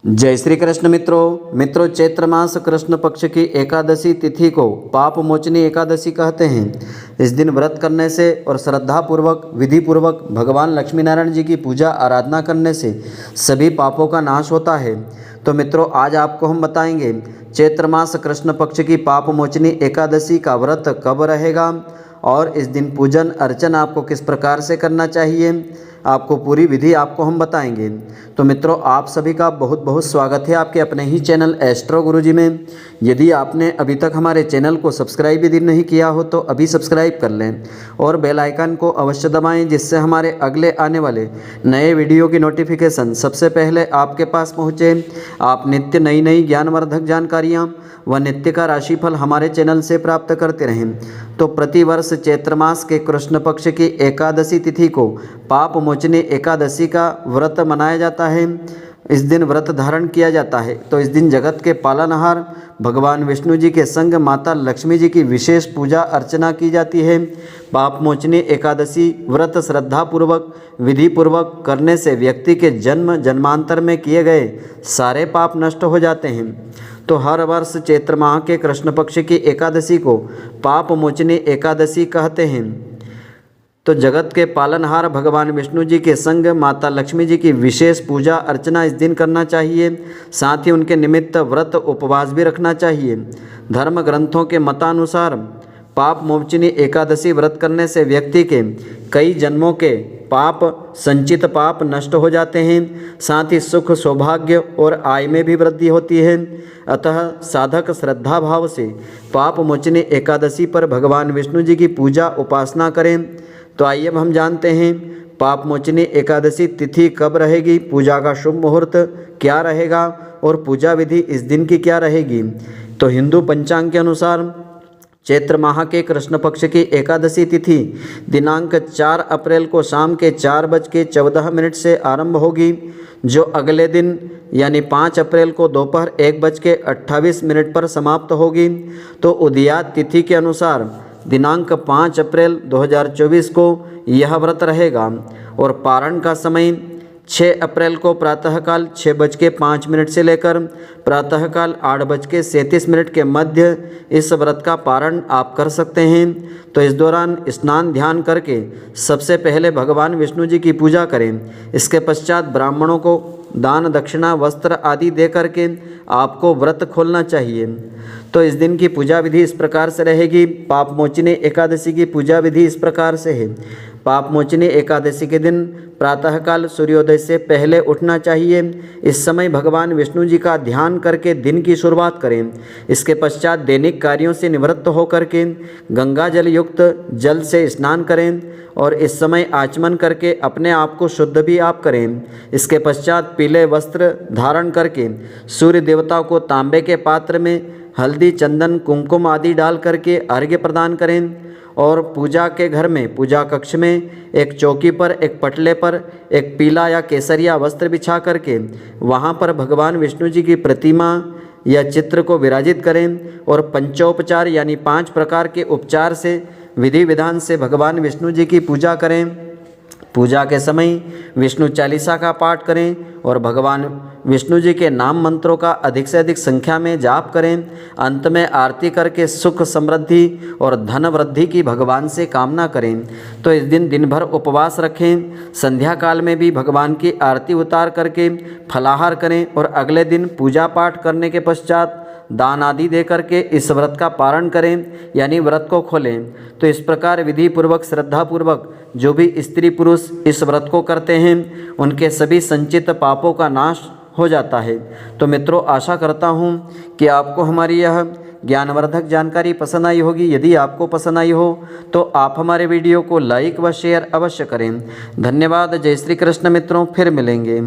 जय श्री कृष्ण मित्रों चैत्र मास कृष्ण पक्ष की एकादशी तिथि को पाप मोचनी एकादशी कहते हैं। इस दिन व्रत करने से और श्रद्धा पूर्वक विधि पूर्वक भगवान लक्ष्मी नारायण जी की पूजा आराधना करने से सभी पापों का नाश होता है। तो मित्रों, आज आपको हम बताएंगे चैत्र मास कृष्ण पक्ष की पाप मोचनी एकादशी का व्रत कब रहेगा और इस दिन पूजन अर्चन आपको किस प्रकार से करना चाहिए, आपको पूरी विधि आपको हम बताएंगे। तो मित्रों, आप सभी का बहुत बहुत स्वागत है आपके अपने ही चैनल एस्ट्रो गुरुजी में। यदि आपने अभी तक हमारे चैनल को सब्सक्राइब भी नहीं किया हो तो अभी सब्सक्राइब कर लें और बेल आइकन को अवश्य दबाएं, जिससे हमारे अगले आने वाले नए वीडियो की नोटिफिकेशन सबसे पहले आपके पास पहुँचे। आप नित्य नई नई ज्ञानवर्धक जानकारियाँ व नित्य का राशिफल हमारे चैनल से प्राप्त करते रहें। तो प्रतिवर्ष चैत्र मास के कृष्ण पक्ष की एकादशी तिथि को पाप मोचनी एकादशी का व्रत मनाया जाता है। इस दिन व्रत धारण किया जाता है। तो इस दिन जगत के पालनहार भगवान विष्णु जी के संग माता लक्ष्मी जी की विशेष पूजा अर्चना की जाती है। पाप मोचनी एकादशी व्रत श्रद्धा पूर्वक विधि पूर्वक करने से व्यक्ति के जन्म जन्मांतर में किए गए सारे पाप नष्ट हो जाते हैं। तो हर वर्ष चैत्र माह के कृष्ण पक्ष की एकादशी को पाप मोचनी एकादशी कहते हैं। तो जगत के पालनहार भगवान विष्णु जी के संग माता लक्ष्मी जी की विशेष पूजा अर्चना इस दिन करना चाहिए। साथ ही उनके निमित्त व्रत उपवास भी रखना चाहिए। धर्म ग्रंथों के मतानुसार पाप मोचनी एकादशी व्रत करने से व्यक्ति के कई जन्मों के पाप संचित पाप नष्ट हो जाते हैं। साथ ही सुख सौभाग्य और आय में भी वृद्धि होती है। अतः साधक श्रद्धा भाव से पाप मोचनी एकादशी पर भगवान विष्णु जी की पूजा उपासना करें। तो आइए अब हम जानते हैं पाप मोचनी एकादशी तिथि कब रहेगी, पूजा का शुभ मुहूर्त क्या रहेगा और पूजा विधि इस दिन की क्या रहेगी। तो हिंदू पंचांग के अनुसार चैत्र माह के कृष्ण पक्ष की एकादशी तिथि दिनांक 4 अप्रैल को शाम के 4:14 से आरंभ होगी, जो अगले दिन यानी 5 अप्रैल को दोपहर 1:28 पर समाप्त होगी। तो उदयात तिथि के अनुसार दिनांक 5 अप्रैल 2024 को यह व्रत रहेगा और पारण का समय 6 अप्रैल को प्रातःकाल 6:05 से लेकर प्रातःकाल 8:37 के मध्य इस व्रत का पारण आप कर सकते हैं। तो इस दौरान स्नान ध्यान करके सबसे पहले भगवान विष्णु जी की पूजा करें। इसके पश्चात ब्राह्मणों को दान दक्षिणा वस्त्र आदि दे करके आपको व्रत खोलना चाहिए। तो इस दिन की पूजा विधि इस प्रकार से रहेगी। पाप मोचनी एकादशी की पूजा विधि इस प्रकार से है। पाप मोचनी एकादशी के दिन प्रातःकाल सूर्योदय से पहले उठना चाहिए। इस समय भगवान विष्णु जी का ध्यान करके दिन की शुरुआत करें। इसके पश्चात दैनिक कार्यों से निवृत्त होकर के गंगा जल युक्त जल से स्नान करें और इस समय आचमन करके अपने आप को शुद्ध भी आप करें। इसके पश्चात पीले वस्त्र धारण करके सूर्य देवता को तांबे के पात्र में हल्दी चंदन कुमकुम आदि डाल करके अर्घ्य प्रदान करें और पूजा के घर में पूजा कक्ष में एक चौकी पर एक पटले पर एक पीला या केसरिया वस्त्र बिछा करके वहाँ पर भगवान विष्णु जी की प्रतिमा या चित्र को विराजित करें और पंचोपचार यानी 5 प्रकार के उपचार से विधि विधान से भगवान विष्णु जी की पूजा करें। पूजा के समय विष्णु चालीसा का पाठ करें और भगवान विष्णु जी के नाम मंत्रों का अधिक से अधिक संख्या में जाप करें। अंत में आरती करके सुख समृद्धि और धन वृद्धि की भगवान से कामना करें। तो इस दिन दिन भर उपवास रखें। संध्या काल में भी भगवान की आरती उतार करके फलाहार करें और अगले दिन पूजा पाठ करने के पश्चात दान आदि दे करके इस व्रत का पारण करें यानी व्रत को खोलें। तो इस प्रकार विधि पूर्वक श्रद्धा पूर्वक जो भी स्त्री पुरुष इस व्रत को करते हैं उनके सभी संचित पापों का नाश हो जाता है। तो मित्रों, आशा करता हूँ कि आपको हमारी यह ज्ञानवर्धक जानकारी पसंद आई होगी। यदि आपको पसंद आई हो तो आप हमारे वीडियो को लाइक व शेयर अवश्य करें। धन्यवाद। जय श्री कृष्ण मित्रों, फिर मिलेंगे।